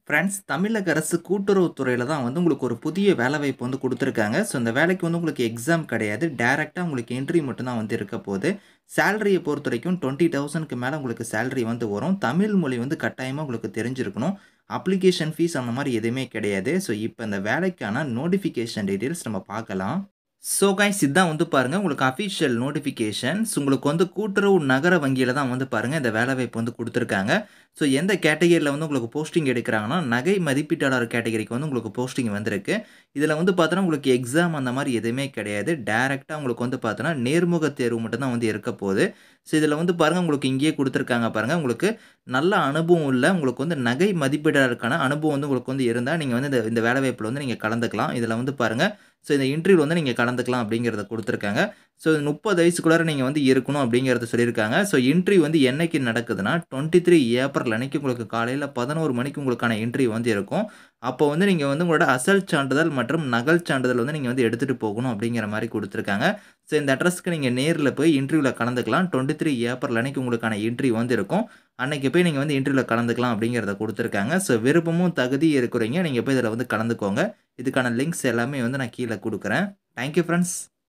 Friends, தமிழக அரசு கூட்டுறவுத்துறையில தான் வந்து உங்களுக்கு ஒரு புதிய வேலைவாய்ப்பு வந்து குடுத்துருக்காங்க. ஸோ, இந்த வேலைக்கு வந்து உங்களுக்கு எக்ஸாம் கிடையாது. டைரக்ட்டா உங்களுக்கு இன்டர்வியூ மட்டும் தான் வந்து இருக்க போது. சேலரிய பொறுத்தவரைக்கும் 20,000க்கு மேல உங்களுக்கு சேலரி வந்து வரும். தமிழ் மொழி வந்து கட்டாயமா உங்களுக்கு தெரிஞ்சிருக்கணும். அப்ளிகேஷன் ஃபீஸ் அந்த மாரி எதுவுமே கிடையாது. ஸோ, இப்ப இந்த வேலைக்கான நோட்டிஃபிகேஷன் டீட்டெயில்ஸ் நம்ம பார்க்கலாம். ஸோ கைஸ், இதான் வந்து பாருங்க உங்களுக்கு அஃபிஷியல் நோட்டிஃபிகேஷன்ஸ். உங்களுக்கு வந்து கூட்டுறவு நகர வங்கியில தான் வந்து பாருங்க இந்த வேலைவாய்ப்பு வந்து குடுத்துருக்காங்க. ஸோ எந்த கேட்டகரியில வந்து உங்களுக்கு போஸ்டிங் எடுக்குறாங்கன்னா, நகை மதிப்பீட்டாளர் கேட்டகரிக்கு வந்து உங்களுக்கு போஸ்டிங் வந்திருக்கு. இதில வந்து பார்த்தோன்னா, உங்களுக்கு எக்ஸாம் அந்த மாரி எதுவுமே கிடையாது. டைரக்ட்டா உங்களுக்கு வந்து பார்த்தோன்னா, நேர்முக தேர்வு மட்டும் தான் வந்து இருக்க போது. ஸோ இதில வந்து பாருங்க உங்களுக்கு இங்கேயே குடுத்துருக்காங்க பாருங்க. உங்களுக்கு நல்ல அனுபவம் உள்ள உங்களுக்கு வந்து நகை மதிப்பீட்டாளருக்கான அனுபவம் வந்து உங்களுக்கு வந்து இருந்தா, நீங்க வந்து இந்த இந்த வேலைவாய்ப்புல வந்து நீங்க கலந்துக்கலாம். இதில வந்து பாருங்க, ஸோ இந்த இன்டர்வியூல வந்து நீங்க கலந்துக்கலாம் அப்படிங்கிறத குடுத்துருக்காங்க. ஸோ 30 வயசுக்குள்ளார நீங்க வந்து இருக்கணும் அப்படிங்கிறத சொல்லியிருக்காங்க. ஸோ இன்டர்வியூ வந்து என்னைக்கு நடக்குதுன்னா, 23 ஏப்ரல் அன்னைக்கு உங்களுக்கு காலையில 11 மணிக்கு உங்களுக்கான இன்டர்வியூ வந்து இருக்கும். அப்போ வந்து நீங்க வந்து உங்களோட அசல் சான்றிதழ் மற்றும் நகல் சான்றிதழ் வந்து நீங்க வந்து எடுத்துட்டு போகணும் அப்படிங்கிற மாரி குடுத்துருக்காங்க. ஸோ இந்த அட்ரஸ்க்கு நீங்க நேர்ல போய் இன்டர்வியூல கலந்துக்கலாம். 23 ஏப்ரல் அன்னைக்கு உங்களுக்கான இன்டர்வியூ வந்து இருக்கும். அன்னைக்கு போய் நீங்க வந்து இன்டர்வியூல கலந்துக்கலாம் அப்படிங்கிறத குடுத்துருக்காங்க. ஸோ விருப்பமும் தகுதியும் இருக்கிறவங்க நீங்க போய் இதில வந்து கலந்துக்கோங்க. இதுக்கான லிங்க்ஸ் எல்லாமே வந்து நான் கீழ குடுக்குறேன். Thank you friends.